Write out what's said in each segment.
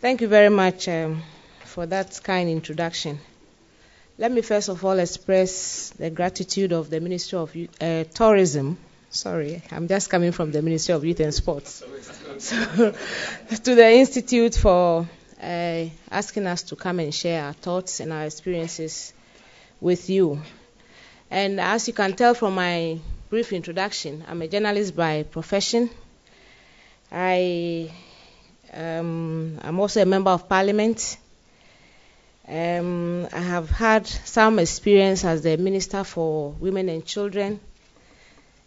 Thank you very much for that kind introduction. Let me first of all express the gratitude of the Ministry of Tourism. Sorry, I'm just coming from the Ministry of Youth and Sports. So, to the Institute for asking us to come and share our thoughts and our experiences with you. And as you can tell from my brief introduction, I'm a journalist by profession. I'm also a member of Parliament. I have had some experience as the Minister for Women and Children,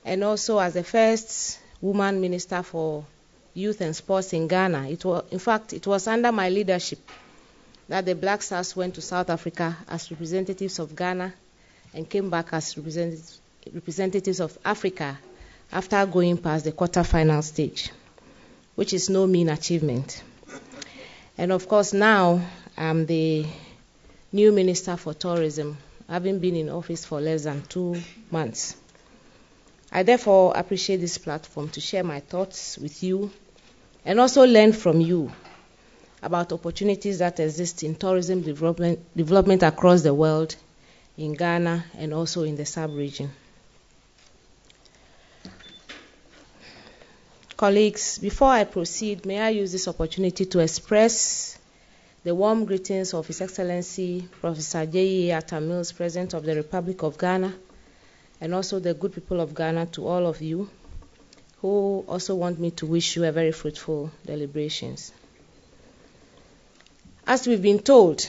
and also as the first woman Minister for Youth and Sports in Ghana. It was under my leadership that the Black Stars went to South Africa as representatives of Ghana and came back as representatives of Africa after going past the quarter-final stage, which is no mean achievement. And of course, now I'm the new Minister for Tourism, having been in office for less than 2 months. I therefore appreciate this platform to share my thoughts with you and also learn from you about opportunities that exist in tourism development across the world, in Ghana and also in the sub-region. Colleagues, before I proceed, may I use this opportunity to express the warm greetings of His Excellency Professor J.E. Atta Mills, President of the Republic of Ghana, and also the good people of Ghana, to all of you who also want me to wish you a very fruitful deliberations. As we've been told,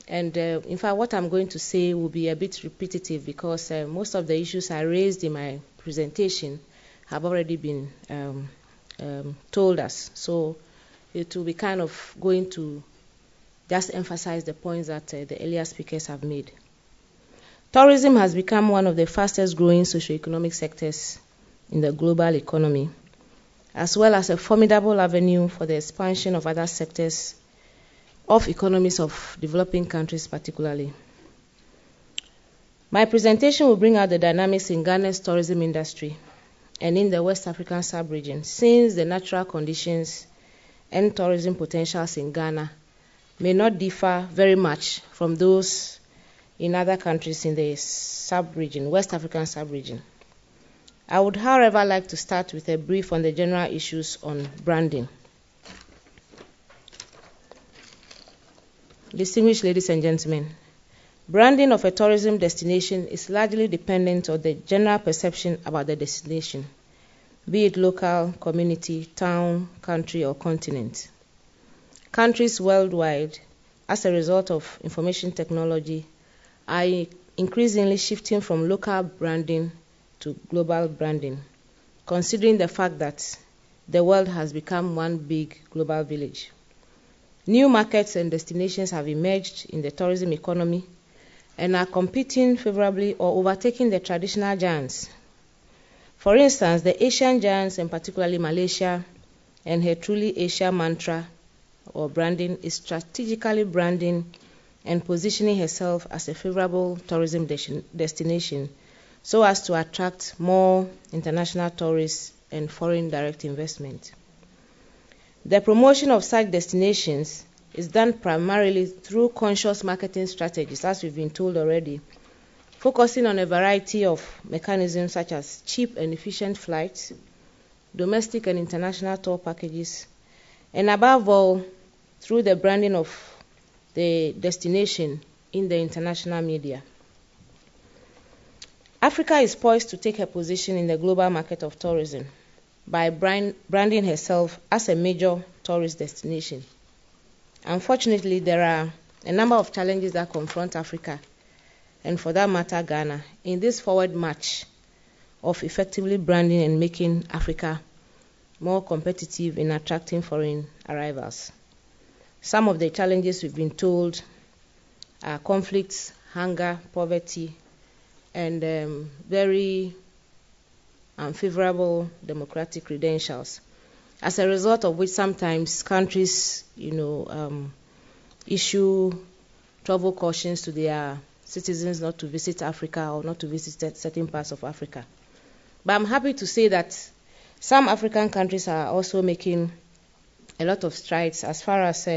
and in fact what I'm going to say will be a bit repetitive because most of the issues I raised in my presentation have already been told us. So it will be kind of going to just emphasize the points that the earlier speakers have made. Tourism has become one of the fastest growing socioeconomic sectors in the global economy, as well as a formidable avenue for the expansion of other sectors of economies of developing countries particularly. My presentation will bring out the dynamics in Ghana's tourism industry and in the West African sub-region, since the natural conditions and tourism potentials in Ghana may not differ very much from those in other countries in the sub-region, West African sub-region. I would, however, like to start with a brief on the general issues on branding. Distinguished ladies and gentlemen, branding of a tourism destination is largely dependent on the general perception about the destination, be it local, community, town, country, or continent. Countries worldwide, as a result of information technology, are increasingly shifting from local branding to global branding, considering the fact that the world has become one big global village. New markets and destinations have emerged in the tourism economy and are competing favorably or overtaking the traditional giants. For instance, the Asian giants, and particularly Malaysia, and her truly Asia mantra or branding is strategically branding and positioning herself as a favorable tourism destination so as to attract more international tourists and foreign direct investment. The promotion of such destinations is done primarily through conscious marketing strategies, as we've been told already, focusing on a variety of mechanisms such as cheap and efficient flights, domestic and international tour packages, and above all, through the branding of the destination in the international media. Africa is poised to take a position in the global market of tourism by branding herself as a major tourist destination. Unfortunately, there are a number of challenges that confront Africa, and for that matter, Ghana, in this forward march of effectively branding and making Africa more competitive in attracting foreign arrivals. Some of the challenges we've been told are conflicts, hunger, poverty, and very unfavorable democratic credentials, as a result of which sometimes countries, issue travel cautions to their citizens not to visit Africa or not to visit certain parts of Africa. But I'm happy to say that some African countries are also making a lot of strides as far as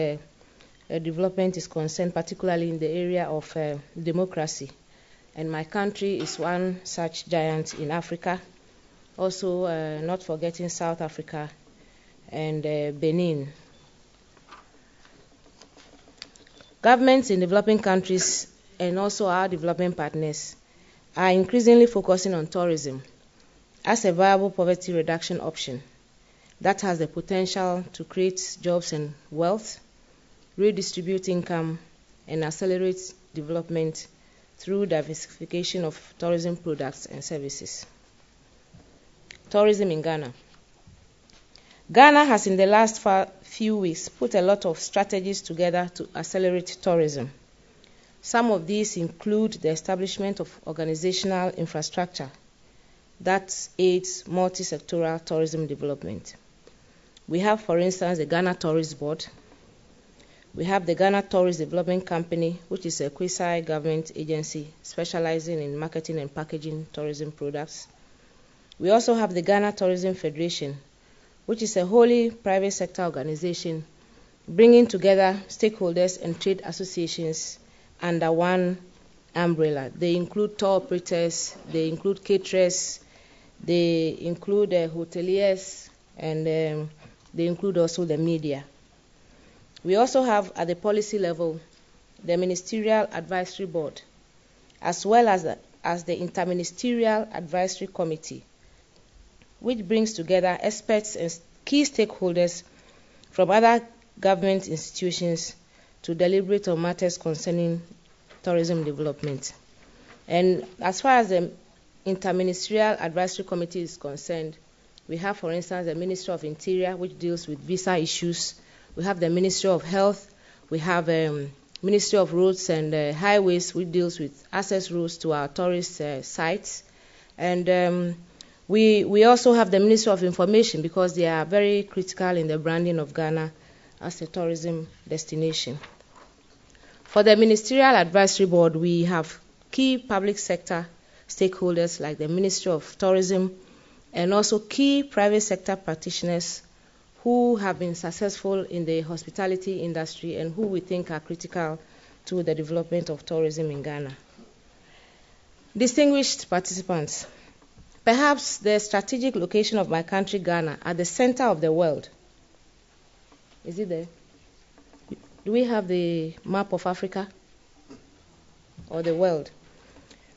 development is concerned, particularly in the area of democracy. And my country is one such giant in Africa. Also, not forgetting South Africa and Benin. Governments in developing countries and also our development partners are increasingly focusing on tourism as a viable poverty reduction option that has the potential to create jobs and wealth, redistribute income, and accelerate development through diversification of tourism products and services. Tourism in Ghana. Ghana has in the last few weeks put a lot of strategies together to accelerate tourism. Some of these include the establishment of organizational infrastructure that aids multi-sectoral tourism development. We have, for instance, the Ghana Tourist Board. We have the Ghana Tourist Development Company, which is a quasi-government agency specializing in marketing and packaging tourism products. We also have the Ghana Tourism Federation, which is a wholly private sector organization bringing together stakeholders and trade associations under one umbrella. They include tour operators, they include caterers, they include hoteliers, and they include also the media. We also have at the policy level the Ministerial Advisory Board, as well as the Interministerial Advisory Committee, which brings together experts and key stakeholders from other government institutions to deliberate on matters concerning tourism development. And as far as the Interministerial Advisory Committee is concerned, we have, for instance, the Ministry of Interior, which deals with visa issues. We have the Ministry of Health. We have Ministry of Roads and Highways, which deals with access roads to our tourist sites. And we also have the Ministry of Information, because they are very critical in the branding of Ghana as a tourism destination. For the Ministerial Advisory Board, we have key public sector stakeholders like the Ministry of Tourism and also key private sector practitioners who have been successful in the hospitality industry and who we think are critical to the development of tourism in Ghana. Distinguished participants, perhaps the strategic location of my country, Ghana, at the center of the world. Is it there? Do we have the map of Africa or the world?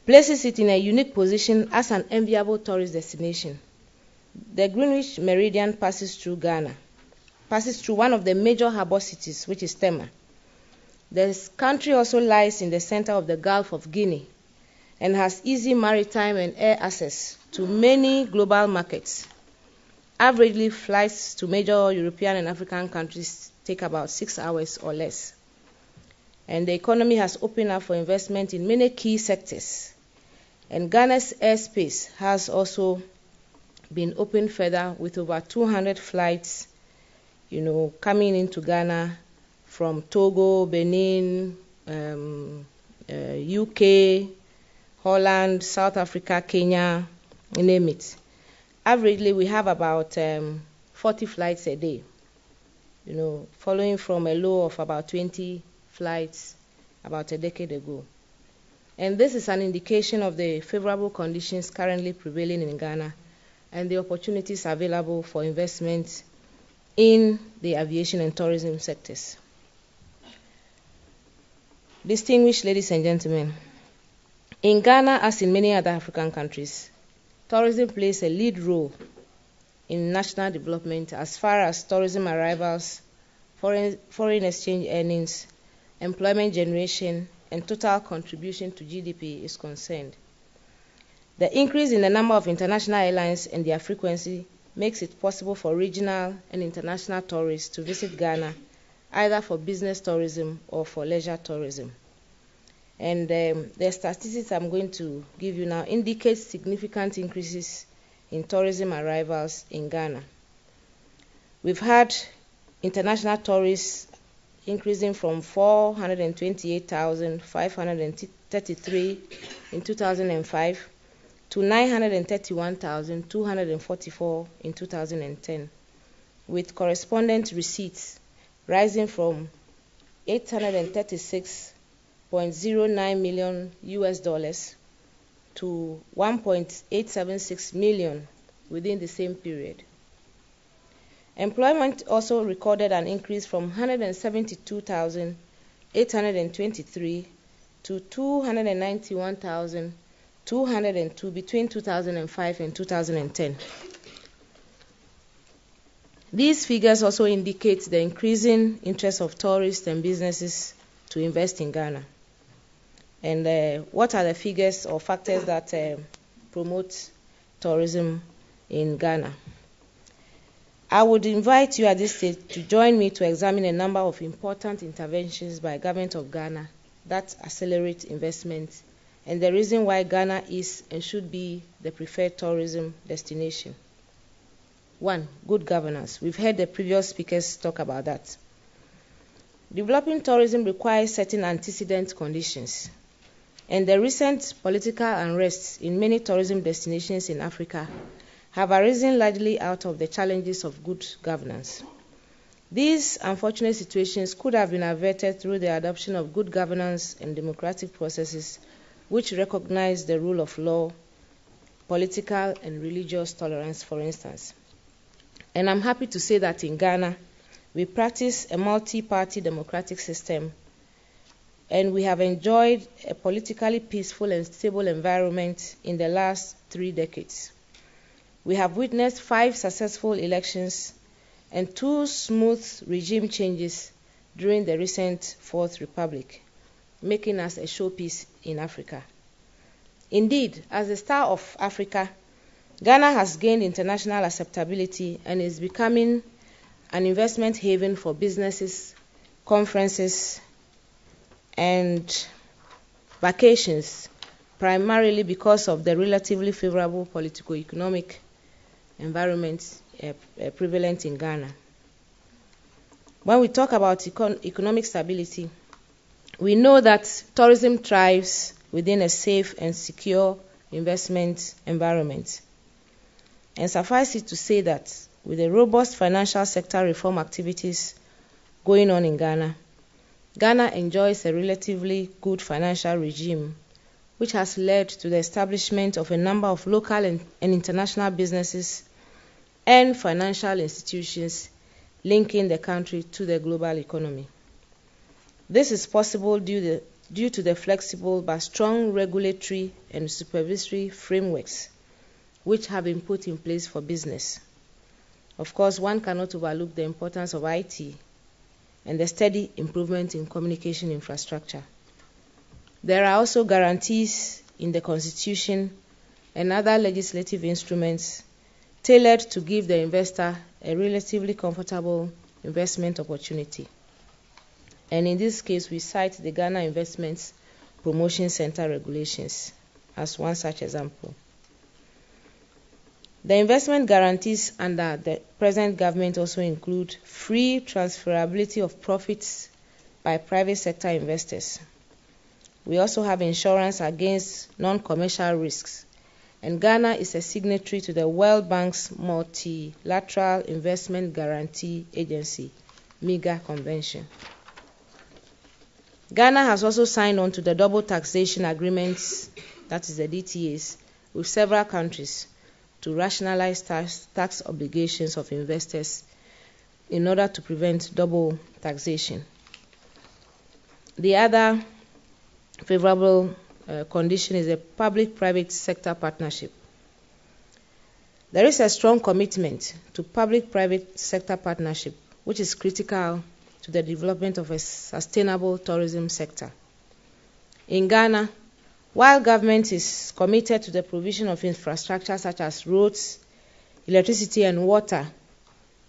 Places it in a unique position as an enviable tourist destination. The Greenwich Meridian passes through Ghana, passes through one of the major harbor cities, which is Tema. The country also lies in the center of the Gulf of Guinea and has easy maritime and air access to many global markets. Averagely, flights to major European and African countries take about 6 hours or less. And the economy has opened up for investment in many key sectors. And Ghana's airspace has also been opened further with over 200 flights, coming into Ghana from Togo, Benin, UK, Holland, South Africa, Kenya, you name it. Averagely, we have about 40 flights a day, following from a low of about 20 flights about a decade ago. And this is an indication of the favorable conditions currently prevailing in Ghana and the opportunities available for investment in the aviation and tourism sectors. Distinguished ladies and gentlemen, in Ghana, as in many other African countries, tourism plays a lead role in national development as far as tourism arrivals, foreign exchange earnings, employment generation, and total contribution to GDP is concerned. The increase in the number of international airlines and their frequency makes it possible for regional and international tourists to visit Ghana, either for business tourism or for leisure tourism. And the statistics I'm going to give you now indicate significant increases in tourism arrivals in Ghana. We've had international tourists increasing from 428,533 in 2005 to 931,244 in 2010, with correspondent receipts rising from $836.09 million to 1.876 million within the same period. Employment also recorded an increase from 172,823 to 291,202 between 2005 and 2010. These figures also indicate the increasing interest of tourists and businesses to invest in Ghana. And what are the figures or factors that promote tourism in Ghana? I would invite you at this stage to join me to examine a number of important interventions by government of Ghana that accelerate investment and the reason why Ghana is and should be the preferred tourism destination. 1. Good governance. We've heard the previous speakers talk about that. Developing tourism requires certain antecedent conditions, and the recent political unrest in many tourism destinations in Africa have arisen largely out of the challenges of good governance. These unfortunate situations could have been averted through the adoption of good governance and democratic processes which recognize the rule of law, political and religious tolerance, for instance. And I'm happy to say that in Ghana, we practice a multi-party democratic system, and we have enjoyed a politically peaceful and stable environment in the last 3 decades. We have witnessed 5 successful elections and 2 smooth regime changes during the recent Fourth Republic, making us a showpiece in Africa. Indeed, as the star of Africa, Ghana has gained international acceptability and is becoming an investment haven for businesses, conferences, and vacations, primarily because of the relatively favorable politico-economic environment prevalent in Ghana. When we talk about economic stability, we know that tourism thrives within a safe and secure investment environment. And suffice it to say that with the robust financial sector reform activities going on in Ghana, Ghana enjoys a relatively good financial regime, which has led to the establishment of a number of local and international businesses and financial institutions linking the country to the global economy. This is possible due to the flexible but strong regulatory and supervisory frameworks which have been put in place for business. Of course, one cannot overlook the importance of IT and the steady improvement in communication infrastructure. There are also guarantees in the Constitution and other legislative instruments tailored to give the investor a relatively comfortable investment opportunity. And in this case, we cite the Ghana Investments Promotion Center regulations as one such example. The investment guarantees under the present government also include free transferability of profits by private sector investors. We also have insurance against non-commercial risks, and Ghana is a signatory to the World Bank's Multilateral Investment Guarantee Agency, MIGA Convention. Ghana has also signed on to the double taxation agreements, that is the DTAs, with several countries to rationalize tax obligations of investors in order to prevent double taxation. The other favorable condition is a public-private sector partnership. There is a strong commitment to public-private sector partnership, which is critical to the development of a sustainable tourism sector. In Ghana, while government is committed to the provision of infrastructure such as roads, electricity, and water,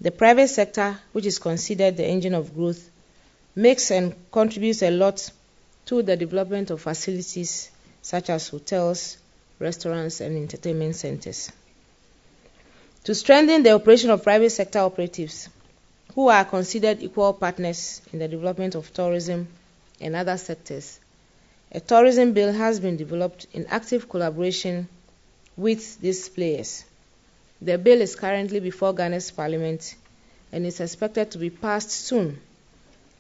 the private sector, which is considered the engine of growth, makes and contributes a lot to the development of facilities such as hotels, restaurants, and entertainment centers. To strengthen the operation of private sector operatives, who are considered equal partners in the development of tourism and other sectors, a tourism bill has been developed in active collaboration with these players. The bill is currently before Ghana's Parliament and is expected to be passed soon.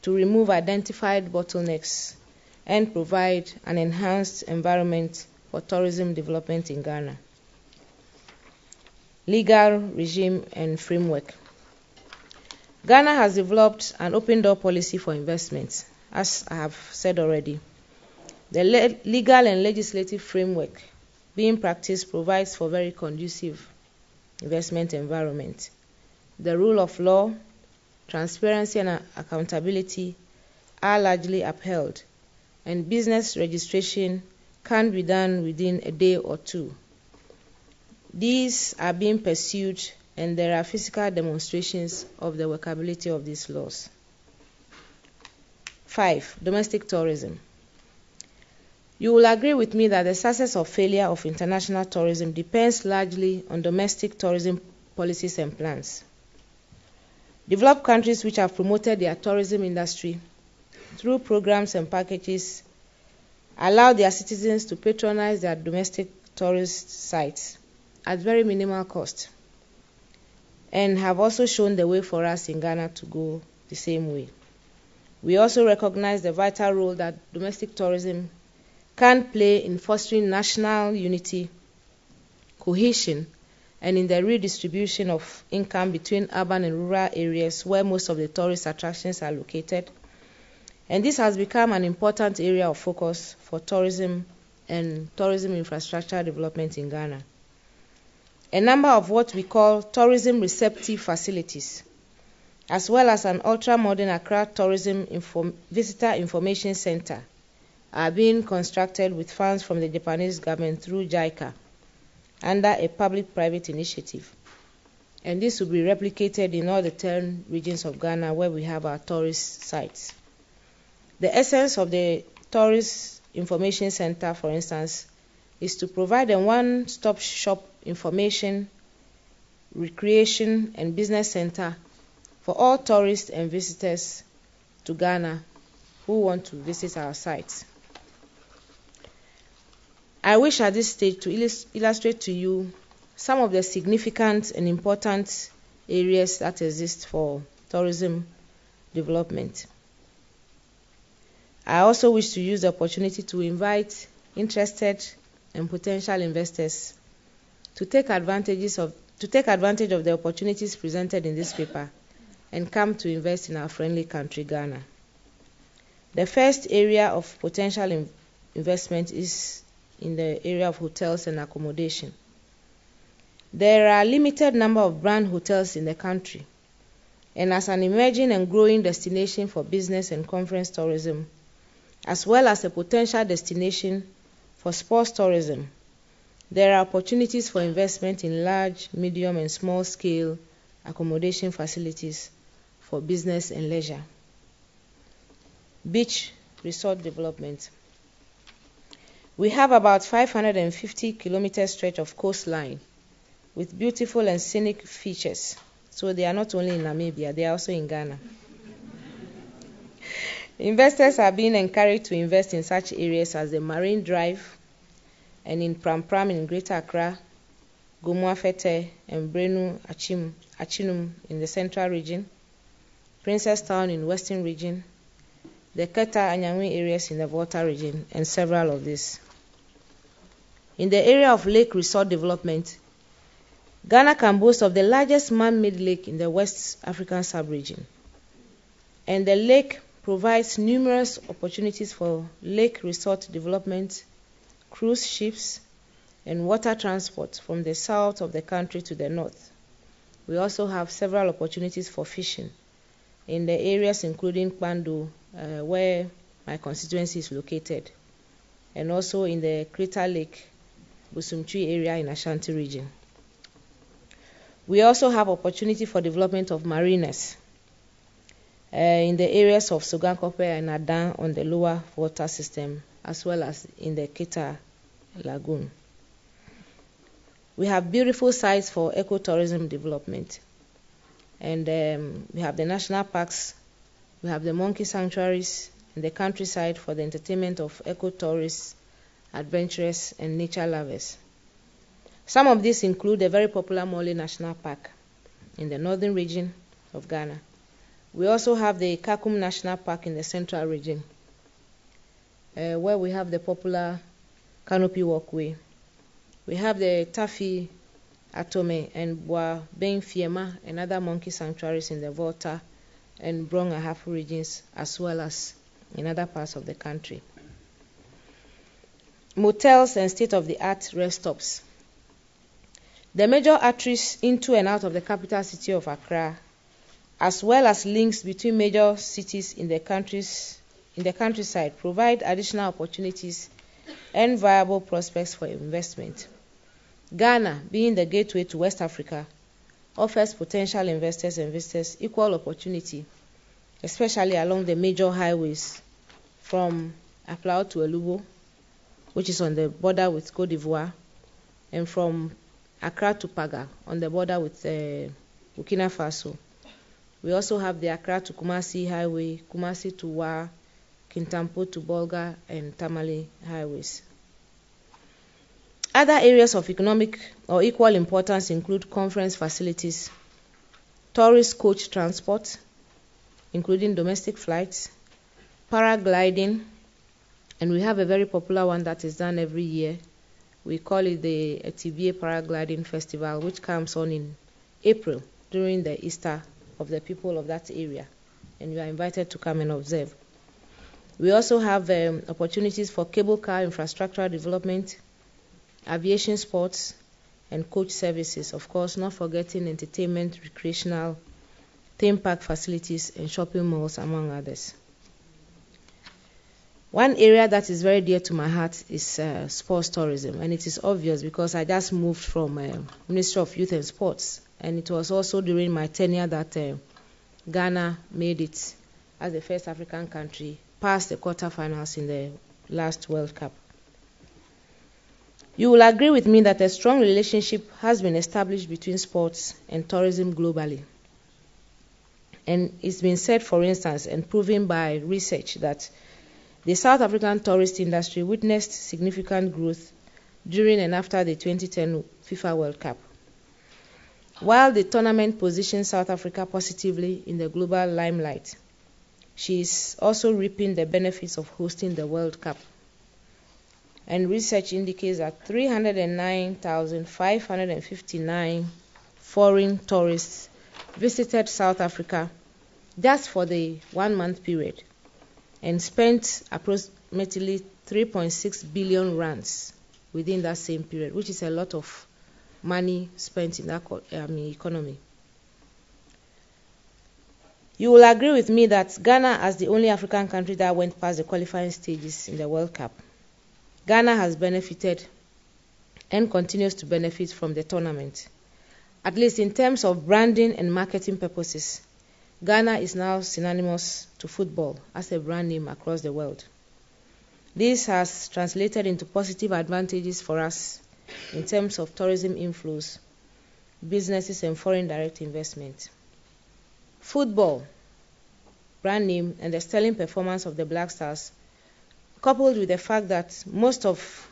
to remove identified bottlenecks and provide an enhanced environment for tourism development in Ghana. Legal regime and framework. Ghana has developed an open door policy for investments, as I have said already. The legal and legislative framework being practiced provides for very conducive investment environment. The rule of law, transparency and accountability are largely upheld, and business registration can be done within a day or two. These are being pursued, and there are physical demonstrations of the workability of these laws. 5. Domestic tourism. You will agree with me that the success or failure of international tourism depends largely on domestic tourism policies and plans. Developed countries which have promoted their tourism industry through programs and packages allow their citizens to patronize their domestic tourist sites at very minimal cost, and have also shown the way for us in Ghana to go the same way. We also recognize the vital role that domestic tourism can play in fostering national unity, cohesion, and in the redistribution of income between urban and rural areas where most of the tourist attractions are located. And this has become an important area of focus for tourism and tourism infrastructure development in Ghana. A number of what we call tourism receptive facilities, as well as an ultra-modern Accra Tourism Visitor Information Center, are being constructed with funds from the Japanese government through JICA under a public-private initiative. And this will be replicated in all the 10 regions of Ghana where we have our tourist sites. The essence of the Tourist Information Center, for instance, is to provide a one-stop shop information, recreation, and business center for all tourists and visitors to Ghana who want to visit our sites. I wish at this stage to illustrate to you some of the significant and important areas that exist for tourism development. I also wish to use the opportunity to invite interested and potential investors to take advantage of the opportunities presented in this paper and come to invest in our friendly country, Ghana. The first area of potential investment is in the area of hotels and accommodation. There are a limited number of brand hotels in the country, and as an emerging and growing destination for business and conference tourism, as well as a potential destination for sports tourism, there are opportunities for investment in large, medium, and small-scale accommodation facilities for business and leisure. Beach resort development. We have about 550 kilometer stretch of coastline with beautiful and scenic features. So they are not only in Namibia, they are also in Ghana. Investors are being encouraged to invest in such areas as the Marine Drive and in Pram Pram in Greater Accra, Gomuafete and Brenu Achinum in the Central Region, Princess Town in Western Region, the Keta Anyangwe areas in the Volta Region, and several of these. In the area of lake resort development, Ghana can boast of the largest man-made lake in the West African sub-region, and the lake provides numerous opportunities for lake resort development, cruise ships, and water transport from the south of the country to the north. We also have several opportunities for fishing in the areas including Kpando, where my constituency is located, and also in the Crater Lake, Busumtwi area in Ashanti region. We also have opportunity for development of marinas in the areas of Sogankope and Adan on the lower water system, as well as in the Keta Lagoon. We have beautiful sites for ecotourism development, and we have the national parks, we have the monkey sanctuaries, and the countryside for the entertainment of ecotourists, adventurers, and nature lovers. Some of these include the very popular Mole National Park in the northern region of Ghana, We also have the Kakum National Park in the central region, where we have the popular canopy walkway. We have the Tafi, Atome, and Boa Ben Fiema and other monkey sanctuaries in the Volta and Brong Ahafo regions, as well as in other parts of the country. Motels and state-of-the-art rest stops. The major arteries into and out of the capital city of Accra, as well as links between major cities in the countryside, provide additional opportunities and viable prospects for investment. Ghana, being the gateway to West Africa, offers potential investors and visitors equal opportunity, especially along the major highways from Aplao to Elubo, which is on the border with Cote d'Ivoire, and from Accra to Paga, on the border with Burkina Faso. We also have the Accra to Kumasi Highway, Kumasi to Wa, Kintampo to Bolga, and Tamale highways. Other areas of economic or equal importance include conference facilities, tourist coach transport, including domestic flights, paragliding, and we have a very popular one that is done every year. We call it the Etibie Paragliding Festival, which comes on in April during the Easter of the people of that area, and you are invited to come and observe. We also have opportunities for cable car infrastructure development, aviation sports, and coach services. Of course, not forgetting entertainment, recreational, theme park facilities, and shopping malls, among others. One area that is very dear to my heart is sports tourism, and it is obvious because I just moved from Ministry of Youth and Sports, and it was also during my tenure that Ghana made it as the first African country past the quarterfinals in the last World Cup. You will agree with me that a strong relationship has been established between sports and tourism globally. And it's been said, for instance, and proven by research, that the South African tourist industry witnessed significant growth during and after the 2010 FIFA World Cup. While the tournament positioned South Africa positively in the global limelight, she is also reaping the benefits of hosting the World Cup. And research indicates that 309,559 foreign tourists visited South Africa just for the 1 month period and spent approximately 3.6 billion rands within that same period, which is a lot of money spent in that economy. You will agree with me that Ghana, as the only African country that went past the qualifying stages in the World Cup, Ghana has benefited and continues to benefit from the tournament. At least in terms of branding and marketing purposes, Ghana is now synonymous to football as a brand name across the world. This has translated into positive advantages for us in terms of tourism inflows, businesses, and foreign direct investment. Football, brand name, and the sterling performance of the Black Stars, coupled with the fact that most of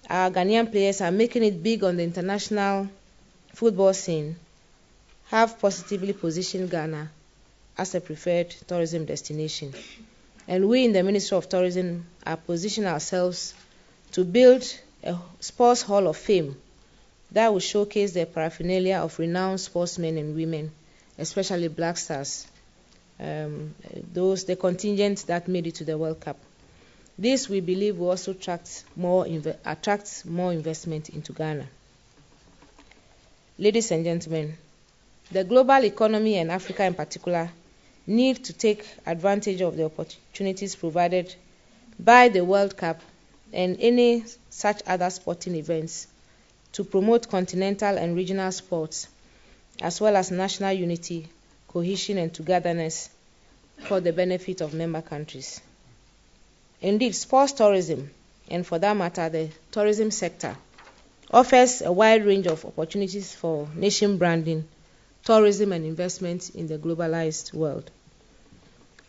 our Ghanaian players are making it big on the international football scene, have positively positioned Ghana as a preferred tourism destination. And we in the Ministry of Tourism are positioning ourselves to build a sports hall of fame that will showcase the paraphernalia of renowned sportsmen and women, especially Black Stars, the contingent that made it to the World Cup. This, we believe, will also attract more investment into Ghana. Ladies and gentlemen, the global economy and Africa in particular need to take advantage of the opportunities provided by the World Cup and any such other sporting events to promote continental and regional sports, as well as national unity, cohesion, and togetherness for the benefit of member countries. Indeed, sports tourism, and for that matter, the tourism sector, offers a wide range of opportunities for nation branding, tourism, and investment in the globalized world.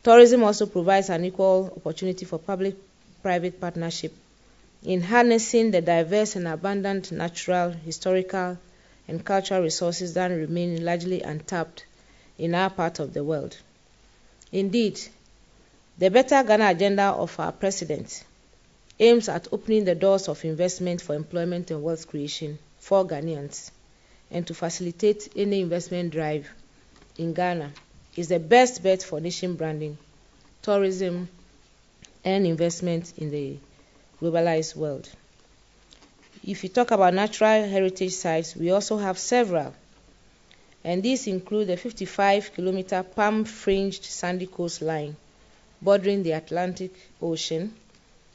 Tourism also provides an equal opportunity for public-private partnership in harnessing the diverse and abundant natural, historical, and cultural resources that remain largely untapped in our part of the world. Indeed, the Better Ghana agenda of our president aims at opening the doors of investment for employment and wealth creation for Ghanaians, and to facilitate any investment drive in Ghana is the best bet for nation branding, tourism, and investment in the globalized world. If you talk about natural heritage sites, we also have several, and these include the 55-kilometer palm-fringed sandy coastline bordering the Atlantic Ocean.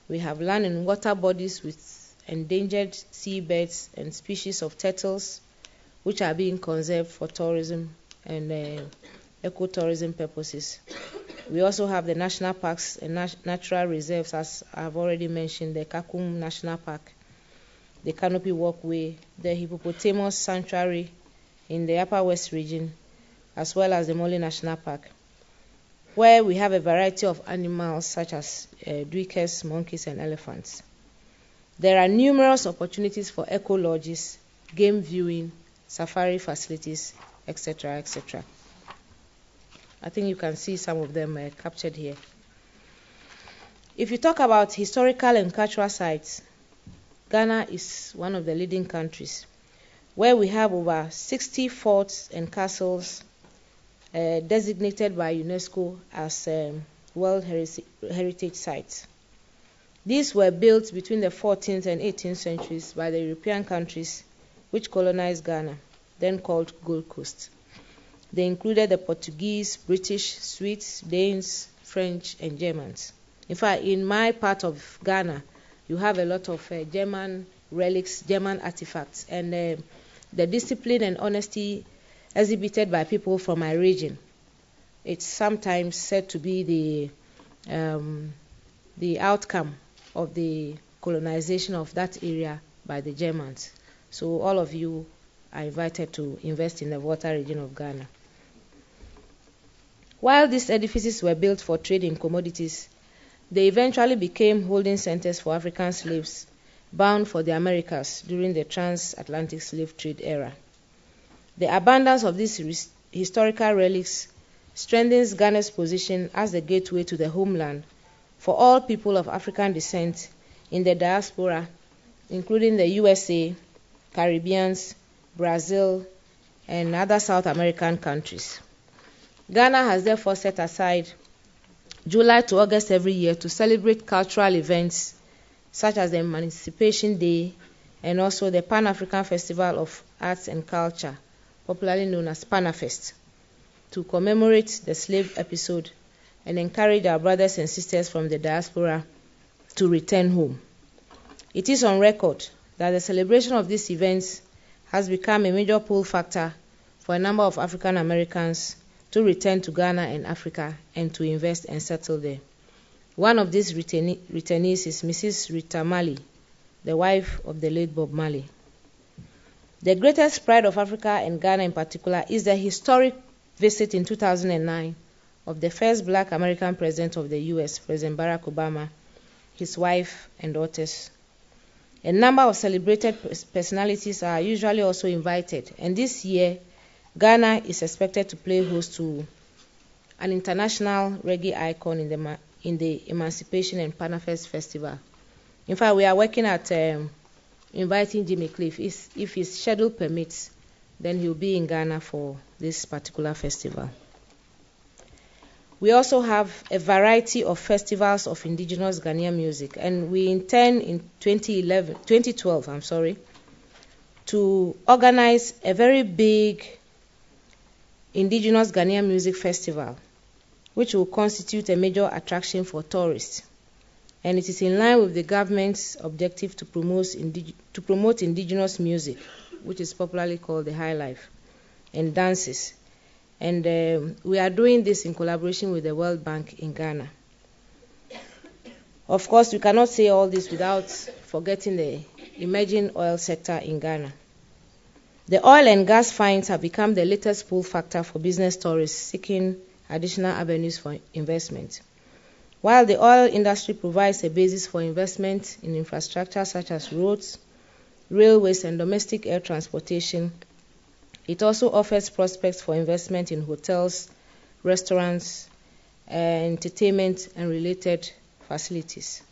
We have land and water bodies with endangered seabirds and species of turtles, which are being conserved for tourism and ecotourism purposes. We also have the national parks and natural reserves, as I've already mentioned, the Kakum National Park, the Canopy Walkway, the Hippopotamus Sanctuary in the Upper West region, as well as the Mole National Park, where we have a variety of animals such as duikers, monkeys, and elephants. There are numerous opportunities for eco lodges, game viewing, safari facilities, etc., etc. I think you can see some of them captured here. If you talk about historical and cultural sites, Ghana is one of the leading countries, where we have over 60 forts and castles designated by UNESCO as World Heritage Sites. These were built between the 14th and 18th centuries by the European countries which colonized Ghana, then called Gold Coast. They included the Portuguese, British, Swedes, Danes, French, and Germans. In fact, in my part of Ghana, you have a lot of German relics, German artifacts, and the discipline and honesty exhibited by people from my region. It's sometimes said to be the outcome of the colonization of that area by the Germans. So all of you are invited to invest in the water region of Ghana. While these edifices were built for trade in commodities, they eventually became holding centers for African slaves bound for the Americas during the transatlantic slave trade era. The abundance of these historical relics strengthens Ghana's position as the gateway to the homeland for all people of African descent in the diaspora, including the USA, Caribbeans, Brazil, and other South American countries. Ghana has therefore set aside July to August every year to celebrate cultural events such as the Emancipation Day and also the Pan-African Festival of Arts and Culture, popularly known as PANAFest, to commemorate the slave episode and encourage our brothers and sisters from the diaspora to return home. It is on record that the celebration of these events has become a major pull factor for a number of African Americans to return to Ghana and Africa and to invest and settle there. One of these returnees is Mrs. Rita Marley, the wife of the late Bob Marley. The greatest pride of Africa and Ghana in particular is the historic visit in 2009 of the first black American president of the US, President Barack Obama, his wife and daughters. A number of celebrated personalities are usually also invited, and this year Ghana is expected to play host to an international reggae icon in the Emancipation and PANAFest Festival. In fact, we are working at inviting Jimmy Cliff. If his schedule permits, then he'll be in Ghana for this particular festival. We also have a variety of festivals of indigenous Ghanaian music, and we intend in 2012, to organize a very big indigenous Ghanaian music festival, which will constitute a major attraction for tourists. And it is in line with the government's objective to promote indigenous music, which is popularly called the high life, and dances. And we are doing this in collaboration with the World Bank in Ghana. Of course, we cannot say all this without forgetting the emerging oil sector in Ghana. The oil and gas finds have become the latest pull factor for business tourists seeking additional avenues for investment. While the oil industry provides a basis for investment in infrastructure such as roads, railways, and domestic air transportation, it also offers prospects for investment in hotels, restaurants, entertainment, and related facilities.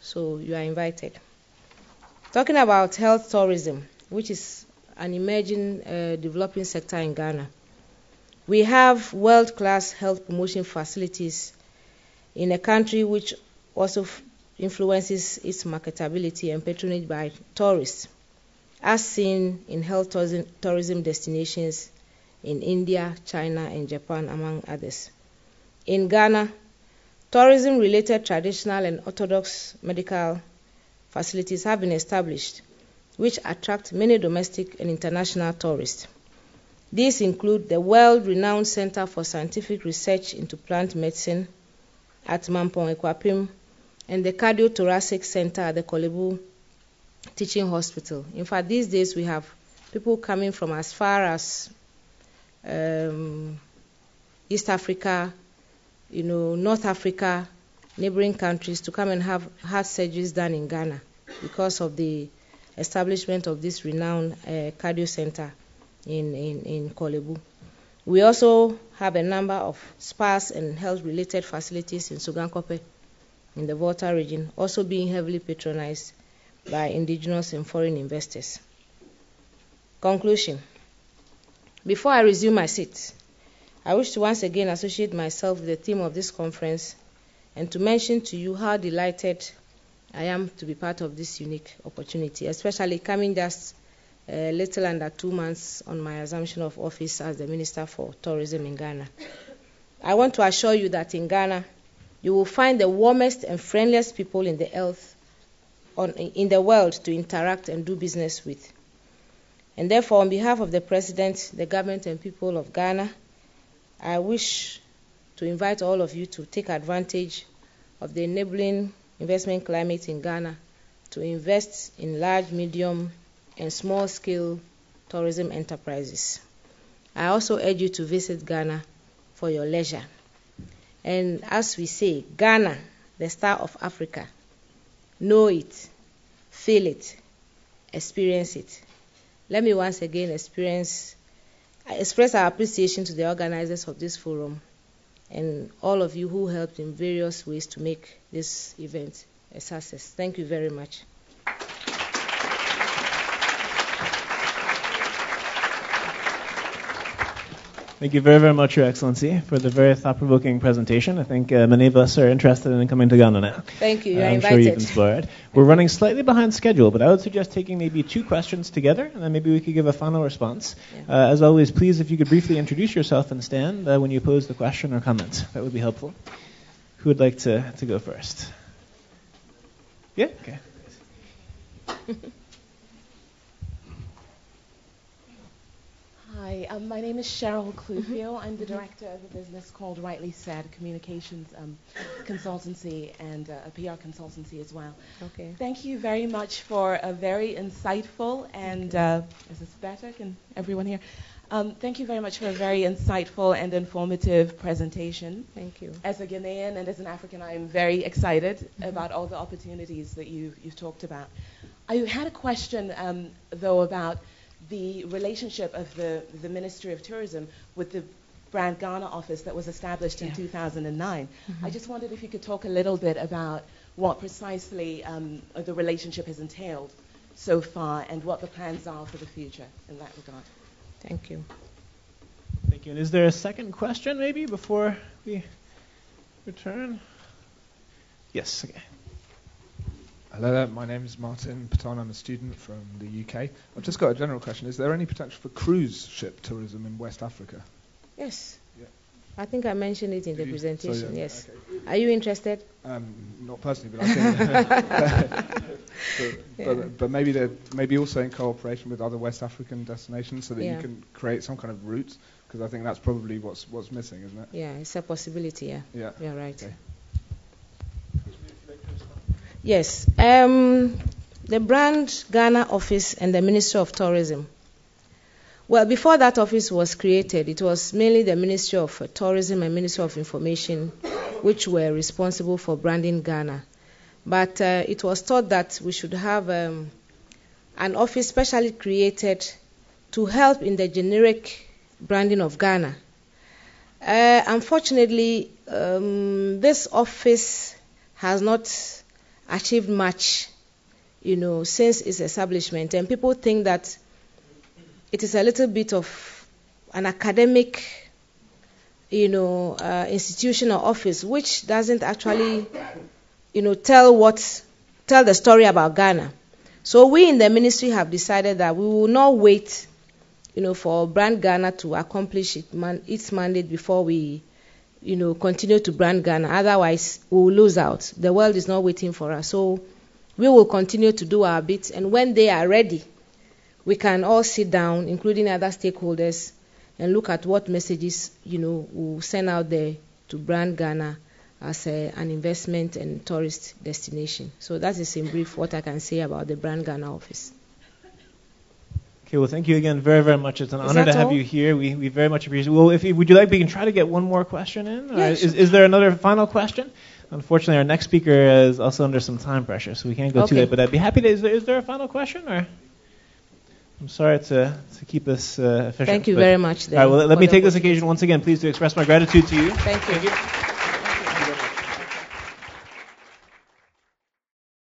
So you are invited. Talking about health tourism, which is an emerging developing sector in Ghana. We have world-class health promotion facilities in a country which also influences its marketability and patronage by tourists, as seen in health tourism destinations in India, China, and Japan, among others. In Ghana, tourism-related traditional and orthodox medical facilities have been established, which attract many domestic and international tourists. These include the world-renowned Center for Scientific Research into Plant Medicine at Mampong Ekwapim and the Cardiothoracic Center at the Kolebu Teaching Hospital. In fact, these days we have people coming from as far as East Africa, North Africa, neighboring countries to come and have heart surgeries done in Ghana because of the establishment of this renowned cardio center in Kolebu. We also have a number of spas and health-related facilities in Sugankope in the Volta region, also being heavily patronized by indigenous and foreign investors. Conclusion. Before I resume my seat, I wish to once again associate myself with the theme of this conference and to mention to you how delighted I am to be part of this unique opportunity, especially coming just a little under 2 months on my assumption of office as the Minister for Tourism in Ghana. I want to assure you that in Ghana, you will find the warmest and friendliest people in the world to interact and do business with. And therefore, on behalf of the President, the government, and people of Ghana, I wish to invite all of you to take advantage of the enabling investment climate in Ghana to invest in large, medium, and small-scale tourism enterprises. I also urge you to visit Ghana for your leisure. And as we say, Ghana, the star of Africa, know it, feel it, experience it. Let me once again express our appreciation to the organizers of this forum and all of you who helped in various ways to make this event a success. Thank you very much. Thank you very, very much, Your Excellency, for the very thought-provoking presentation. I think many of us are interested in coming to Ghana now. Thank you. You're I'm invited. sure you've inspired. We're running slightly behind schedule, but I would suggest taking maybe 2 questions together, and then maybe we could give a final response. Yeah. As always, please, if you could briefly introduce yourself and stand when you pose the question or comment. That would be helpful. Who would like to go first? Yeah? Okay. Hi, my name is Cheryl Clufield. I'm the director of a business called Rightly Said Communications Consultancy and a PR consultancy as well. Okay. Thank you very much for a very insightful and, is this better? Can everyone hear? Thank you very much for a very insightful and informative presentation. Thank you. As a Ghanaian and as an African, I am very excited about all the opportunities that you've talked about. I had a question, though, about the relationship of the Ministry of Tourism with the Brand Ghana office that was established in 2009. I just wondered if you could talk a little bit about what precisely the relationship has entailed so far and what the plans are for the future in that regard. Thank you. Thank you. And is there a second question maybe before we return? Yes, okay. Hello there, my name is Martin Patton. I'm a student from the UK. I've just got a general question. Is there any potential for cruise ship tourism in West Africa? Yes. Yeah. I think I mentioned it in the presentation, so, yeah. yes. Okay. Are you interested? Not personally, but I think but maybe also in cooperation with other West African destinations so that you can create some kind of route, because I think that's probably what's missing, isn't it? Yeah, it's a possibility, yeah. Yeah. You're right. Okay. Yes. The Brand Ghana office and the Ministry of Tourism. Well, before that office was created, it was mainly the Ministry of Tourism and Ministry of Information which were responsible for branding Ghana. But it was thought that we should have an office specially created to help in the generic branding of Ghana. Unfortunately, this office has not achieved much, since its establishment. And people think that it is a little bit of an academic, institution or office, which doesn't actually, tell the story about Ghana. So we in the ministry have decided that we will not wait, for Brand Ghana to accomplish its mandate before we, continue to brand Ghana. Otherwise, we will lose out. The world is not waiting for us. So we will continue to do our bit. And when they are ready, we can all sit down, including other stakeholders, and look at what messages, we'll send out there to brand Ghana as an investment and tourist destination. So that is in brief what I can say about the Brand Ghana office. Okay, well, thank you again very, very much. It's an honor to have you here. We very much appreciate it. Well, would you like, we can try to get one more question in? Yeah, sure. Is there another final question? Unfortunately, our next speaker is also under some time pressure, so we can't go too late. But I'd be happy to. Is there a final question? Or I'm sorry to keep this efficient. Thank you very much. All right, well, let me take this occasion once again, please, to express my gratitude to you. Thank you. Thank you.